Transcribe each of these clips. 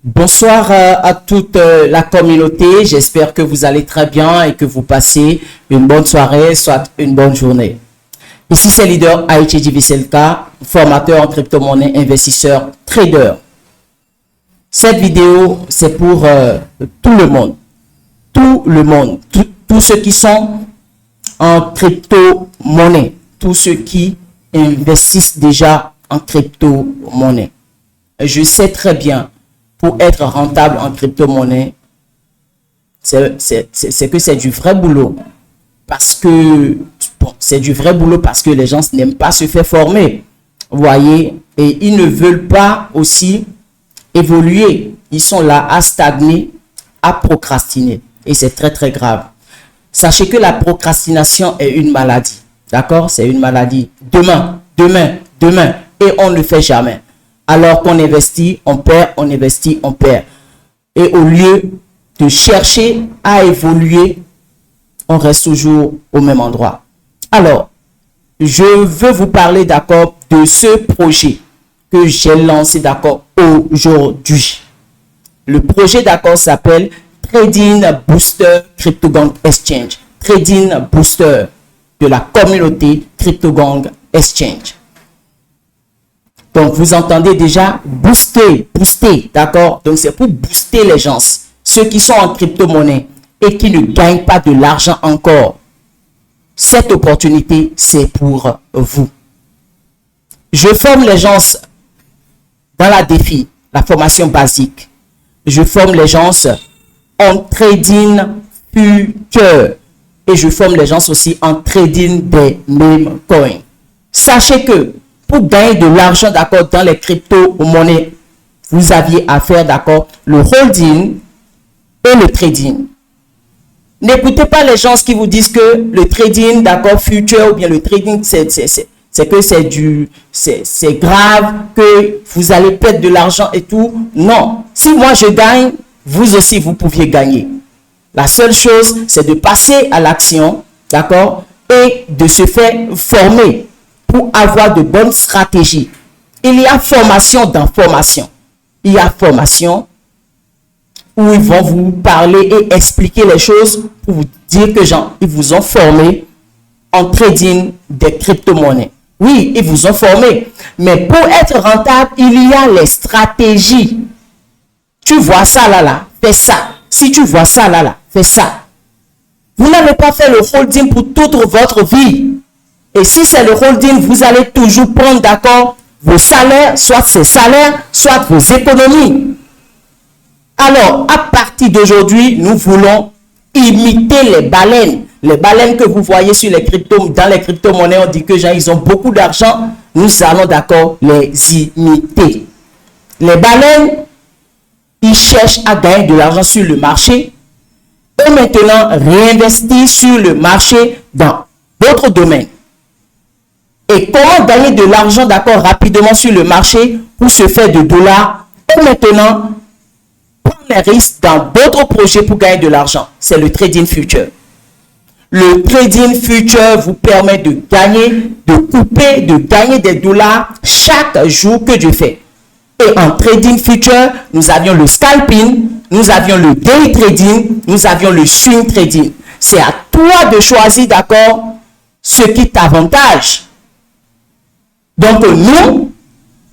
Bonsoir à toute la communauté. J'espère que vous allez très bien et que vous passez une bonne soirée, soit une bonne journée. Ici, c'est leader Aichi Viselka, formateur en crypto-monnaie, investisseur, trader. Cette vidéo, c'est pour tout le monde. Tout le monde. Tous ceux qui sont en crypto-monnaie. Tous ceux qui investissent déjà en crypto-monnaie. Je sais très bien, pour être rentable en crypto-monnaie, c'est que c'est du vrai boulot. Parce que, bon, c'est du vrai boulot parce que les gens n'aiment pas se faire former. Vous voyez, et ils ne veulent pas aussi évoluer. Ils sont là à stagner, à procrastiner. Et c'est très, très grave. Sachez que la procrastination est une maladie. D'accord? C'est une maladie. Demain. Et on ne le fait jamais. Alors qu'on investit, on perd, on investit, on perd. Et au lieu de chercher à évoluer, on reste toujours au même endroit. Alors, je veux vous parler, d'accord, de ce projet que j'ai lancé, d'accord, aujourd'hui. Le projet, d'accord, s'appelle Trading Booster CryptoGang Exchange. Trading Booster de la communauté CryptoGang Exchange. Donc, vous entendez déjà booster, d'accord? Donc, c'est pour booster les gens, ceux qui sont en crypto-monnaie et qui ne gagnent pas de l'argent encore. Cette opportunité, c'est pour vous. Je forme les gens dans la défi, la formation basique. Je forme les gens en trading future et je forme les gens aussi en trading des meme coins. Sachez que pour gagner de l'argent, d'accord, dans les crypto-monnaies, vous aviez à faire, d'accord, le holding et le trading. N'écoutez pas les gens qui vous disent que le trading, d'accord, future ou bien le trading, c'est que c'est grave, que vous allez perdre de l'argent et tout. Non. Si moi je gagne, vous aussi vous pouviez gagner. La seule chose, c'est de passer à l'action, d'accord, et de se faire former pour avoir de bonnes stratégies. Il y a formation dans formation. Il y a formation où ils vont vous parler et expliquer les choses pour vous dire que ils vous ont formé en trading des crypto-monnaies. Oui, ils vous ont formé. Mais pour être rentable, il y a les stratégies. Tu vois ça là, fais ça. Si tu vois ça là, fais ça. Vous n'avez pas fait le holding pour toute votre vie. Et si c'est le holding, vous allez toujours prendre, d'accord, vos salaires, soit ces salaires, soit vos économies. Alors, à partir d'aujourd'hui, nous voulons imiter les baleines. Les baleines que vous voyez sur les dans les crypto-monnaies, on dit que ils ont beaucoup d'argent. Nous allons, d'accord, les imiter. Les baleines, ils cherchent à gagner de l'argent sur le marché et maintenant réinvestir sur le marché dans d'autres domaines. Et comment gagner de l'argent, d'accord, rapidement sur le marché pour se faire de dollars et maintenant prendre les risques dans d'autres projets pour gagner de l'argent. C'est le trading future. Le trading future vous permet de gagner, de couper, de gagner des dollars chaque jour que Dieu fait. Et en trading future, nous avions le scalping, nous avions le day trading, nous avions le swing trading. C'est à toi de choisir, d'accord, ce qui t'avantage. Donc nous,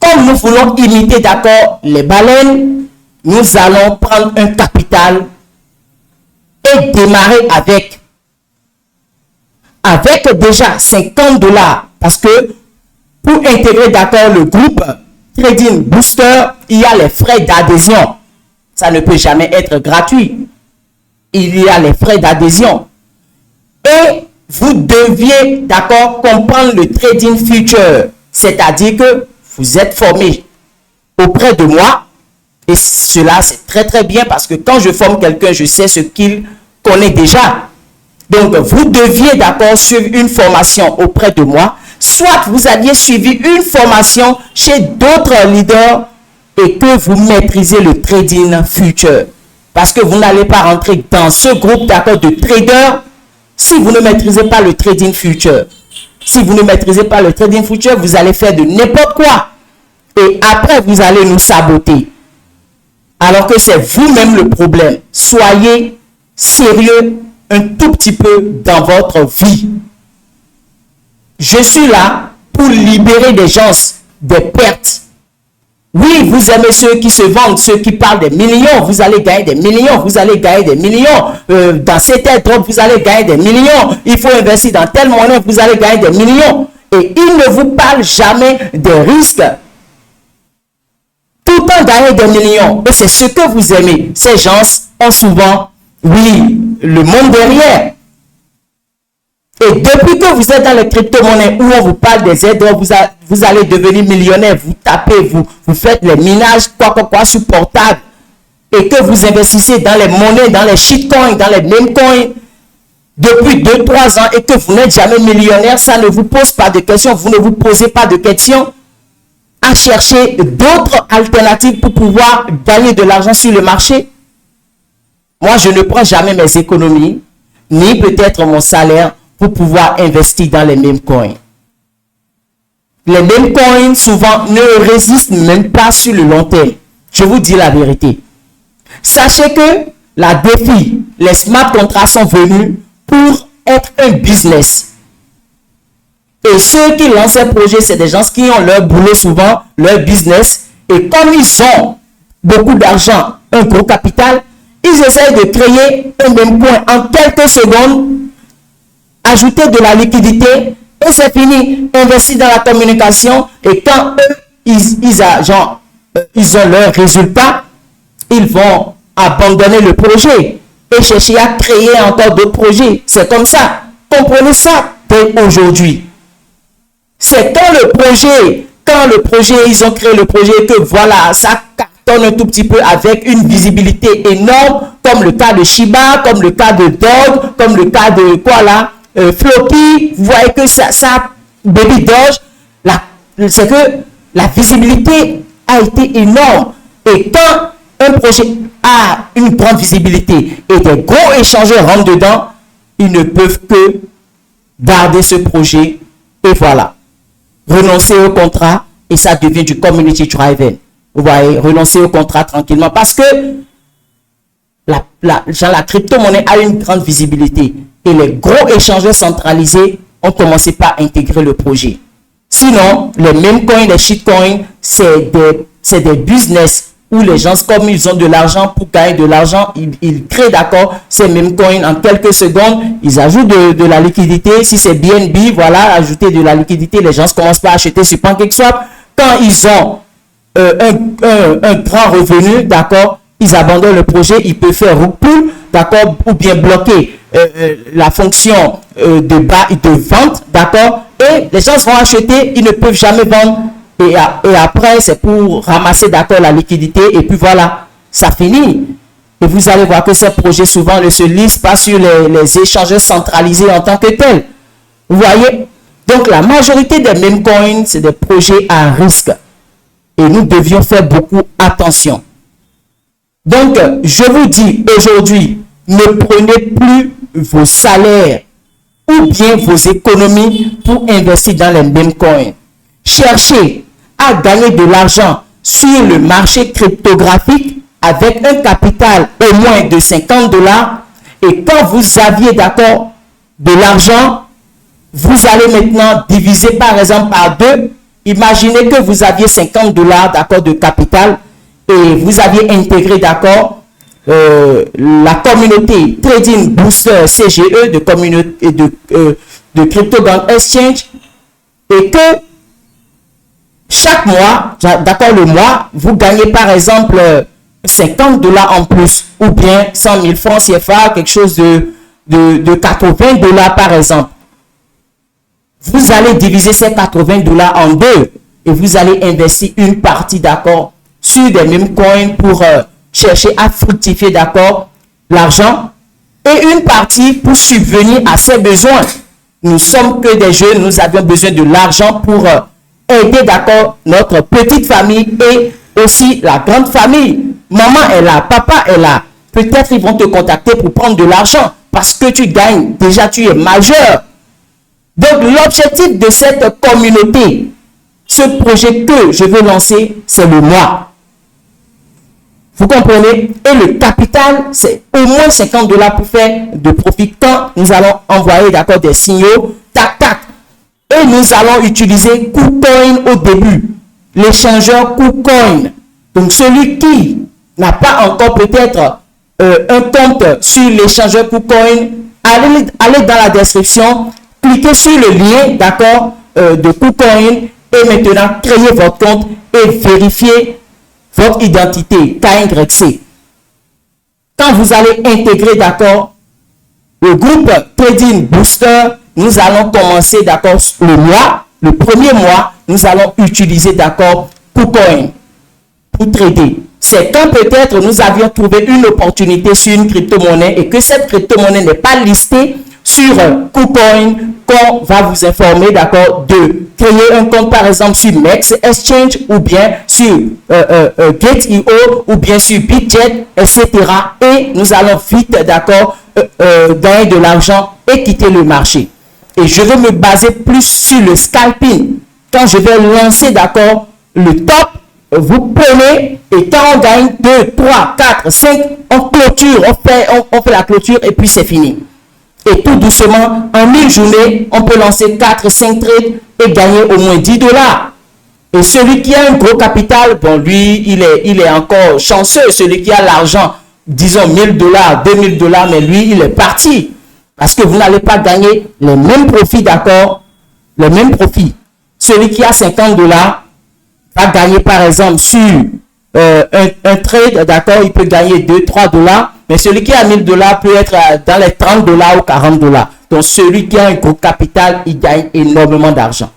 comme nous voulons imiter, d'accord, les baleines, nous allons prendre un capital et démarrer avec déjà 50 dollars. Parce que pour intégrer, d'accord, le groupe Trading Booster, il y a les frais d'adhésion. Ça ne peut jamais être gratuit. Il y a les frais d'adhésion. Et vous deviez, d'accord, comprendre le trading future. C'est-à-dire que vous êtes formé auprès de moi. Et cela, c'est très, très bien parce que quand je forme quelqu'un, je sais ce qu'il connaît déjà. Donc, vous deviez, d'accord, suivre une formation auprès de moi. Soit vous aviez suivi une formation chez d'autres leaders et que vous maîtrisez le trading future. Parce que vous n'allez pas rentrer dans ce groupe, d'accord, de traders si vous ne maîtrisez pas le trading future. Si vous ne maîtrisez pas le trading future, vous allez faire de n'importe quoi. Et après, vous allez nous saboter. alors que c'est vous-même le problème. Soyez sérieux un tout petit peu dans votre vie. Je suis là pour libérer des gens des pertes. Oui, vous aimez ceux qui se vendent, ceux qui parlent des millions, vous allez gagner des millions, vous allez gagner des millions. Dans cette drogue, vous allez gagner des millions. Il faut investir dans telle monnaie, vous allez gagner des millions. Et ils ne vous parlent jamais des risques. Tout le temps gagner des millions. Et c'est ce que vous aimez. Ces gens ont souvent, oui, le monde derrière. Et depuis que vous êtes dans les crypto-monnaies où on vous parle des aides, vous allez devenir millionnaire, vous tapez, vous faites les minages, quoi, supportable. Et que vous investissez dans les monnaies, dans les shitcoins, dans les meme coins, depuis 2-3 ans et que vous n'êtes jamais millionnaire, ça ne vous pose pas de questions, vous ne vous posez pas de questions à chercher d'autres alternatives pour pouvoir gagner de l'argent sur le marché. Moi, je ne prends jamais mes économies, ni peut-être mon salaire pour pouvoir investir dans les mêmes coins. Les mêmes coins, souvent, ne résistent même pas sur le long terme. Je vous dis la vérité. Sachez que la défi, les smart contracts sont venus pour être un business. Et ceux qui lancent ces projets, c'est des gens qui ont leur boulot souvent, leur business. Et comme ils ont beaucoup d'argent, un gros capital, ils essayent de créer un même coin en quelques secondes, ajouter de la liquidité et c'est fini. Investir dans la communication et quand eux, ils ont leurs résultats, ils vont abandonner le projet et chercher à créer encore d'autres projets. C'est comme ça. Comprenez ça dès aujourd'hui. C'est quand le projet, ils ont créé le projet que voilà, ça cartonne un tout petit peu avec une visibilité énorme, comme le cas de Shiba, comme le cas de Dog, comme le cas de quoi là, Floki. Vous voyez que ça Baby Doge, c'est que la visibilité a été énorme. Et quand un projet a une grande visibilité et des gros échangeurs rentrent dedans, ils ne peuvent que garder ce projet et voilà. Renoncer au contrat et ça devient du community driven. Vous voyez, renoncer au contrat tranquillement parce que la crypto-monnaie a une grande visibilité et les gros échangeurs centralisés ont commencé par intégrer le projet. Sinon, les mêmes coins, les shitcoins, c'est des business où les gens, comme ils ont de l'argent, pour gagner de l'argent, ils créent d'accord ces mêmes coins en quelques secondes, ils ajoutent de la liquidité. Si c'est BNB, voilà, ajouter de la liquidité, les gens commencent par acheter sur PancakeSwap. Quand ils ont un grand revenu, d'accord, ils abandonnent le projet, ils peuvent faire rug pull, d'accord, ou bien bloquer la fonction de vente, d'accord, et les gens vont acheter, ils ne peuvent jamais vendre. Et après, c'est pour ramasser d'accord la liquidité et puis voilà, ça finit. Et vous allez voir que ces projets souvent ne se lisent pas sur les échangeurs centralisés en tant que tels. Vous voyez? Donc la majorité des meme coins, c'est des projets à risque. Et nous devions faire beaucoup attention. Donc, je vous dis aujourd'hui, ne prenez plus vos salaires ou bien vos économies pour investir dans les meme coins. Cherchez à gagner de l'argent sur le marché cryptographique avec un capital au moins de $50 et quand vous aviez d'accord de l'argent, vous allez maintenant diviser par exemple par 2. Imaginez que vous aviez $50 d'accord de capital et vous aviez intégré d'accord la communauté Trading Booster CGE de communauté de CryptoGang Exchange et que chaque mois, d'accord le mois, vous gagnez par exemple $50 en plus ou bien 100 000 francs CFA, quelque chose de $80 par exemple. Vous allez diviser ces $80 en 2 et vous allez investir une partie d'accord sur des mêmes coins pour chercher à fructifier d'accord l'argent et une partie pour subvenir à ses besoins. Nous sommes que des jeunes, nous avions besoin de l'argent pour aider d'accord notre petite famille et aussi la grande famille. Maman est là, papa est là. Peut-être ils vont te contacter pour prendre de l'argent parce que tu gagnes, déjà tu es majeur. Donc l'objectif de cette communauté, ce projet que je veux lancer, c'est le moi. Vous comprenez? Et le capital, c'est au moins $50 pour faire de profit quand nous allons envoyer, d'accord, des signaux, tac, tac. Et nous allons utiliser KuCoin au début, l'échangeur KuCoin. Donc, celui qui n'a pas encore peut-être un compte sur l'échangeur KuCoin, allez dans la description, cliquez sur le lien, d'accord, de KuCoin et maintenant créez votre compte et vérifiez votre identité KYC. Quand vous allez intégrer, d'accord, le groupe Trading Booster, nous allons commencer, d'accord, le premier mois, nous allons utiliser, d'accord, KuCoin pour trader. C'est quand peut-être nous avions trouvé une opportunité sur une crypto-monnaie et que cette crypto-monnaie n'est pas listée sur KuCoin qu'on va vous informer, d'accord, de créer un compte par exemple sur Mex Exchange ou bien sur Gate.io ou bien sur Bitget, etc. Et nous allons vite, d'accord, gagner de l'argent et quitter le marché. Et je vais me baser plus sur le scalping. Quand je vais lancer, d'accord, le top, vous prenez et quand on gagne 2, 3, 4, 5, on clôture, on fait la clôture et puis c'est fini. Et tout doucement, en une journée, on peut lancer 4, 5 trades et gagner au moins $10. Et celui qui a un gros capital, bon, lui, il est encore chanceux. Celui qui a l'argent, disons $1000, $2000, mais lui, il est parti. Parce que vous n'allez pas gagner les mêmes profits, d'accord? Les mêmes profits. Celui qui a $50 va gagner, par exemple, sur un trade, d'accord, il peut gagner 2, 3 $. Mais celui qui a $1000 peut être dans les $30 ou $40. Donc, celui qui a un gros capital, il gagne énormément d'argent.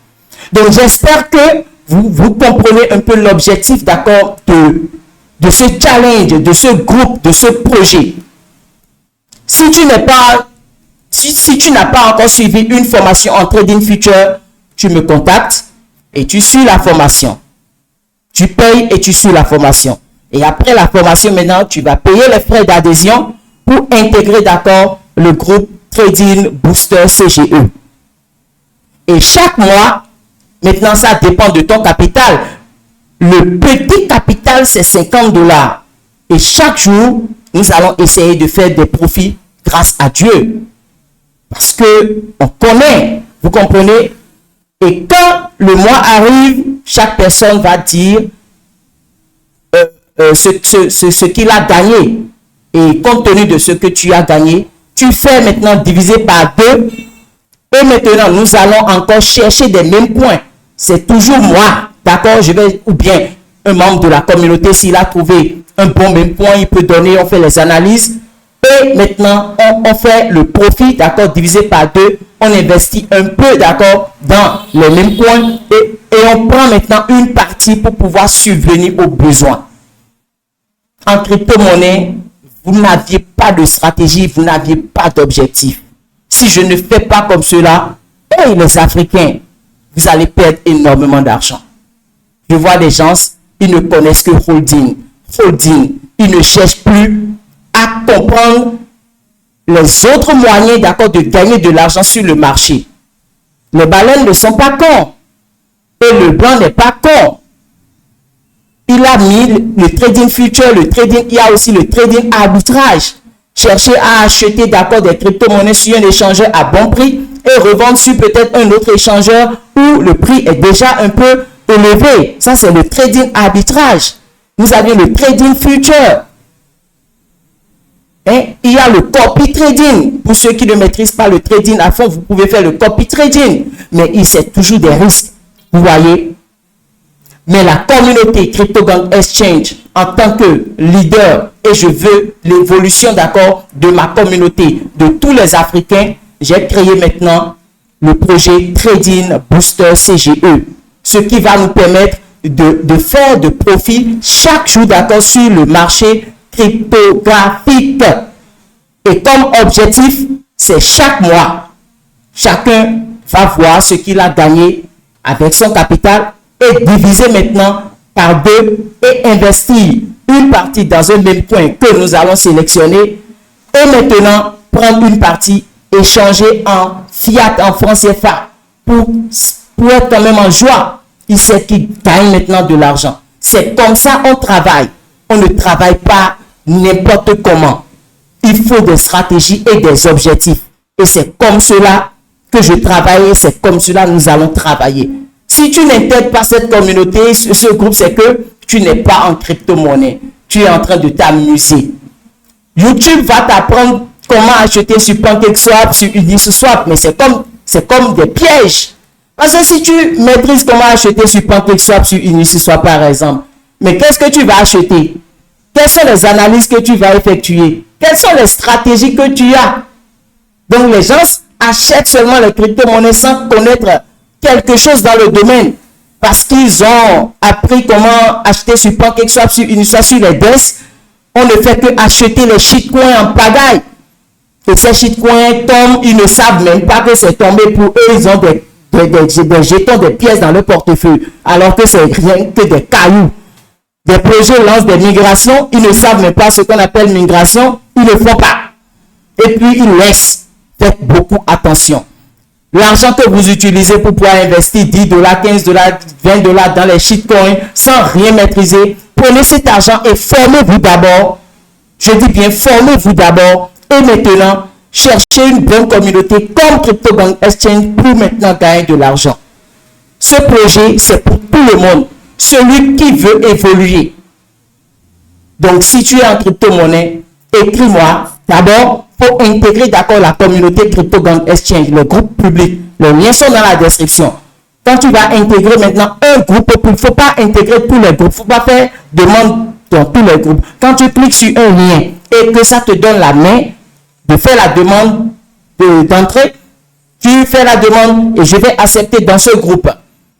Donc, j'espère que vous comprenez un peu l'objectif, d'accord, de ce challenge, de ce groupe, de ce projet. Si tu n'as pas encore suivi une formation en Trading Future, tu me contactes et tu suis la formation. Tu payes et tu suis la formation. Et après la formation, maintenant, tu vas payer les frais d'adhésion pour intégrer, d'accord, le groupe Trading Booster CGE. Et chaque mois, maintenant, ça dépend de ton capital. Le petit capital, c'est $50. Et chaque jour, nous allons essayer de faire des profits grâce à Dieu. Parce que on connaît, vous comprenez? Et quand le mois arrive, chaque personne va dire ce qu'il a gagné. Et compte tenu de ce que tu as gagné, tu fais maintenant diviser par 2. Et maintenant, nous allons encore chercher des mêmes points. C'est toujours moi, d'accord? Ou bien un membre de la communauté, s'il a trouvé un bon même point, il peut donner, on fait les analyses. Et maintenant, on fait le profit, d'accord, divisé par 2. On investit un peu, d'accord, dans les mêmes points. Et on prend maintenant une partie pour pouvoir subvenir aux besoins. En crypto-monnaie, vous n'aviez pas de stratégie, vous n'aviez pas d'objectif. Si je ne fais pas comme cela, les Africains, vous allez perdre énormément d'argent. Je vois des gens, ils ne connaissent que holding. Ils ne cherchent plus à comprendre les autres moyens, d'accord, de gagner de l'argent sur le marché. Les baleines ne sont pas cons. Et le blanc n'est pas con. Il a mis le trading future, il y a aussi le trading arbitrage. Chercher à acheter, d'accord, des crypto-monnaies sur un échangeur à bon prix et revendre sur peut-être un autre échangeur où le prix est déjà un peu élevé. Ça, c'est le trading arbitrage. Nous avions le trading future. Il y a le copy trading. Pour ceux qui ne maîtrisent pas le trading à fond, vous pouvez faire le copy trading. Mais il y a toujours des risques. Vous voyez? Mais la communauté CryptoGang Exchange, en tant que leader, et je veux l'évolution, d'accord, de ma communauté, de tous les Africains, j'ai créé maintenant le projet Trading Booster CGE. Ce qui va nous permettre de faire de profit chaque jour, d'accord, sur le marché cryptographique. Et comme objectif, c'est chaque mois, chacun va voir ce qu'il a gagné avec son capital et diviser maintenant par 2 et investir une partie dans un même point que nous allons sélectionner et maintenant prendre une partie, échanger en fiat, en francs CFA pour être quand même en joie. Il sait qu'il gagne maintenant de l'argent. C'est comme ça on travaille. On ne travaille pas n'importe comment. Il faut des stratégies et des objectifs. Et c'est comme cela que je travaille et c'est comme cela que nous allons travailler. Si tu n'intègres pas cette communauté, ce groupe, c'est que tu n'es pas en crypto-monnaie. Tu es en train de t'amuser. YouTube va t'apprendre comment acheter sur PancakeSwap, sur Uniswap, mais c'est comme des pièges. Parce que si tu maîtrises comment acheter sur PancakeSwap, sur Uniswap par exemple, mais qu'est-ce que tu vas acheter? Quelles sont les analyses que tu vas effectuer? Quelles sont les stratégies que tu as? Donc les gens achètent seulement les crypto-monnaies sans connaître quelque chose dans le domaine. Parce qu'ils ont appris comment acheter sur PancakeSwap, sur Uniswap, sur les DES. On ne fait que acheter les shitcoins en pagaille. Et ces shitcoins tombent, ils ne savent même pas que c'est tombé pour eux. Ils ont des jetons, des pièces dans le portefeuille. Alors que c'est rien que des cailloux. Des projets lancent des migrations. Ils ne savent même pas ce qu'on appelle migration. Ils ne le font pas. Et puis ils laissent. Faites beaucoup attention. L'argent que vous utilisez pour pouvoir investir 10 dollars, 15 dollars, 20 dollars dans les shitcoins sans rien maîtriser, prenez cet argent et formez-vous d'abord. Je dis bien, formez-vous d'abord. Et maintenant, cherchez une bonne communauté comme CryptoGang Exchange pour maintenant gagner de l'argent. Ce projet, c'est pour tout le monde. Celui qui veut évoluer. Donc, si tu es en crypto-monnaie, écris-moi. D'abord, il faut intégrer d'accord la communauté CryptoGang Exchange, le groupe public. Les liens sont dans la description. Quand tu vas intégrer maintenant un groupe, il ne faut pas intégrer tous les groupes. Il ne faut pas faire demande dans tous les groupes. Quand tu cliques sur un lien et que ça te donne la main de faire la demande d'entrée, tu fais la demande et je vais accepter dans ce groupe.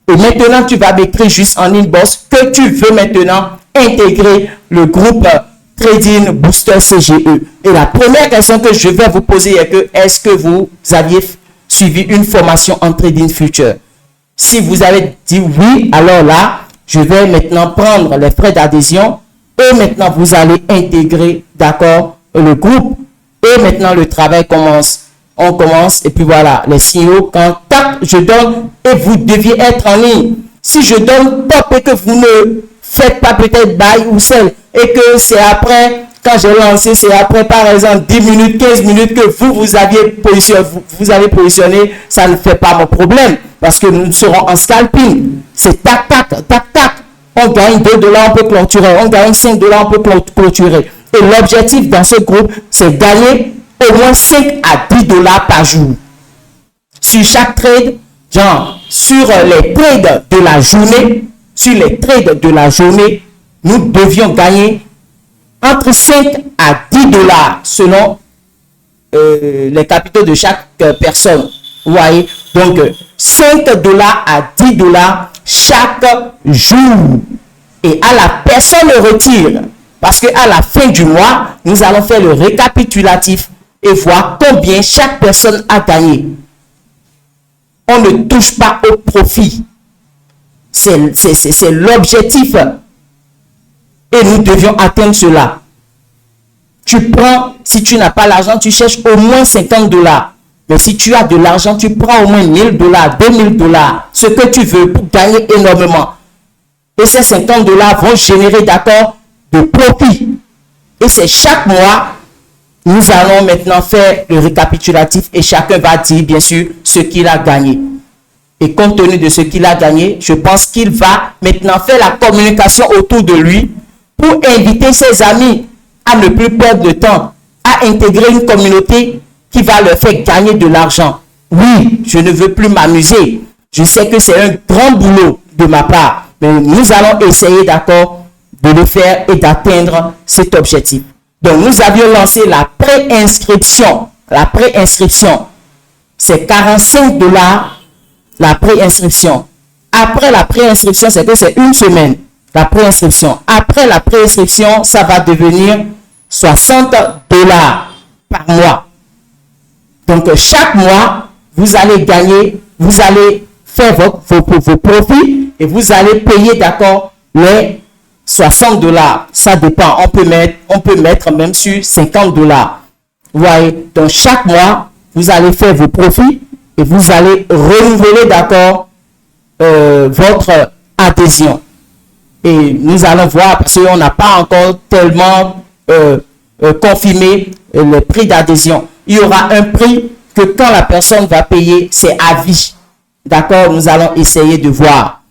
Et maintenant, tu vas m'écrire juste en inbox que tu veux maintenant intégrer le groupe Trading Booster CGE. Et la première question que je vais vous poser est que est-ce que vous aviez suivi une formation en Trading Future? Si vous avez dit oui, alors là, je vais maintenant prendre les frais d'adhésion et maintenant vous allez intégrer, d'accord, le groupe. Et maintenant le travail commence. On commence et puis voilà, les signaux, quand tac, je donne et vous deviez être en ligne. Si je donne top et que vous ne faites pas peut-être buy ou sell et que c'est après, quand j'ai lancé, c'est après par exemple 10 minutes, 15 minutes que vous avez positionné, ça ne fait pas mon problème parce que nous serons en scalping. C'est tac, tac, tac, tac. On gagne 2 dollars, on peut clôturer. On gagne 5 dollars, on peut clôturer. Et l'objectif dans ce groupe, c'est gagner au moins 5 à 10 dollars par jour. Sur chaque trade, genre sur les trades de la journée, nous devions gagner entre 5 à 10 dollars selon les capitaux de chaque personne. Vous voyez? Donc, 5 dollars à 10 dollars chaque jour. Et à la personne le retire. Parce qu'à la fin du mois, nous allons faire le récapitulatif et voir combien chaque personne a gagné. On ne touche pas au profit. C'est l'objectif. Et nous devions atteindre cela. Tu prends, si tu n'as pas l'argent, tu cherches au moins 50 dollars. Mais si tu as de l'argent, tu prends au moins 1000 dollars, 2000 dollars, ce que tu veux pour gagner énormément. Et ces 50 dollars vont générer, d'accord, de profit. Et c'est chaque mois, nous allons maintenant faire le récapitulatif et chacun va dire, bien sûr, ce qu'il a gagné. Et compte tenu de ce qu'il a gagné, je pense qu'il va maintenant faire la communication autour de lui pour inviter ses amis à ne plus perdre de temps, à intégrer une communauté qui va leur faire gagner de l'argent. Oui, je ne veux plus m'amuser. Je sais que c'est un grand boulot de ma part, mais nous allons essayer, d'accord, de le faire et d'atteindre cet objectif. Donc, nous avions lancé la préinscription. La préinscription, c'est 45 dollars la préinscription. Après la préinscription, c'est que c'est une semaine. La préinscription. Après la préinscription, ça va devenir 60 dollars par mois. Donc, chaque mois, vous allez gagner, vous allez faire vos profits et vous allez payer, d'accord, les 60 dollars. Ça dépend. On peut mettre même sur 50 dollars. Vous voyez, donc chaque mois, vous allez faire vos profits et vous allez renouveler, d'accord, votre adhésion. Et nous allons voir, parce qu'on n'a pas encore tellement confirmé le prix d'adhésion. Il y aura un prix que quand la personne va payer, c'est à vie. D'accord? Nous allons essayer de voir.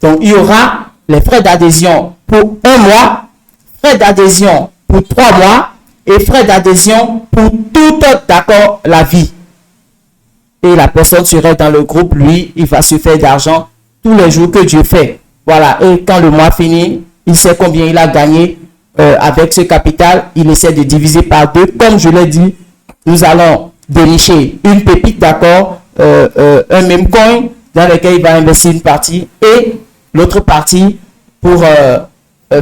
Donc, il y aura les frais d'adhésion pour 1 mois, frais d'adhésion pour 3 mois et frais d'adhésion pour toute, d'accord, la vie. Et la personne serait dans le groupe, lui, il va se faire d'argent tous les jours que Dieu fait. Voilà. Et quand le mois finit, il sait combien il a gagné avec ce capital. Il essaie de diviser par 2. Comme je l'ai dit, nous allons dénicher une pépite, d'accord, un même coin dans lequel il va investir une partie et l'autre partie pour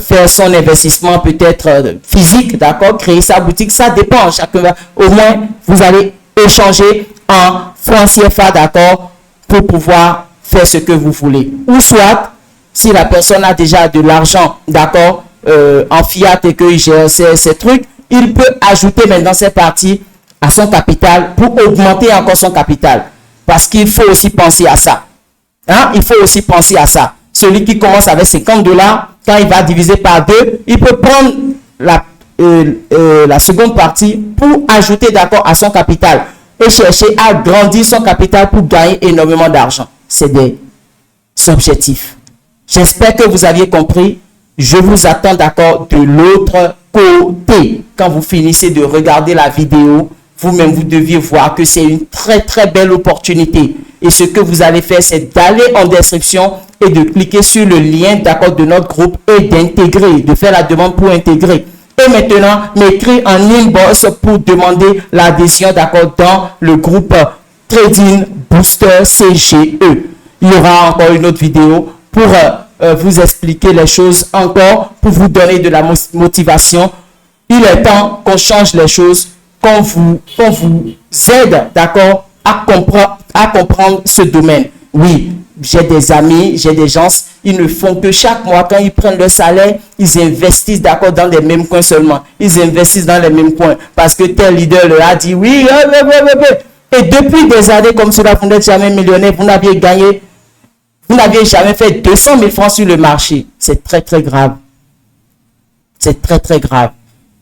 faire son investissement peut-être physique, d'accord, créer sa boutique. Ça dépend. Chacun, au moins, vous allez échanger en francs CFA, d'accord, pour pouvoir faire ce que vous voulez. Ou soit, si la personne a déjà de l'argent, d'accord, en fiat et qu'il gère ces trucs, il peut ajouter maintenant ces parties à son capital pour augmenter encore son capital. Parce qu'il faut aussi penser à ça. Hein? Il faut aussi penser à ça. Celui qui commence avec $50, quand il va diviser par 2, il peut prendre la seconde partie pour ajouter d'accord à son capital et chercher à grandir son capital pour gagner énormément d'argent. C'est des objectifs. J'espère que vous aviez compris. Je vous attends d'accord de l'autre côté. Quand vous finissez de regarder la vidéo, vous-même, vous deviez voir que c'est une très, très belle opportunité. Et ce que vous allez faire, c'est d'aller en description et de cliquer sur le lien d'accord de notre groupe et d'intégrer, de faire la demande pour intégrer. Et maintenant, m'écrire en inbox pour demander l'adhésion d'accord dans le groupe Trading Booster CGE. Il y aura encore une autre vidéo pour vous expliquer les choses encore, pour vous donner de la motivation. Il est temps qu'on change les choses, qu'on vous aide, d'accord, à comprendre ce domaine. Oui, j'ai des amis, j'ai des gens, ils ne font que chaque mois, quand ils prennent leur salaire, ils investissent, d'accord, dans les mêmes coins seulement. Ils investissent dans les mêmes coins parce que tel leader leur a dit oui. Et depuis des années comme cela, vous n'êtes jamais millionnaire, vous n'aviez gagné, vous n'aviez jamais fait 200 000 francs sur le marché. C'est très, très grave. C'est très, très grave.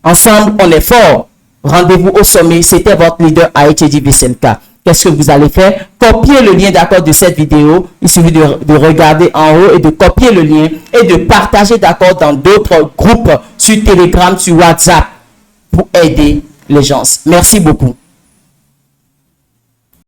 Ensemble, on est fort. Rendez-vous au sommet. C'était votre leader IHG Veselka. Qu'est-ce que vous allez faire? Copiez le lien d'accord de cette vidéo. Il suffit de regarder en haut et de copier le lien et de partager d'accord dans d'autres groupes sur Telegram, sur WhatsApp pour aider les gens. Merci beaucoup.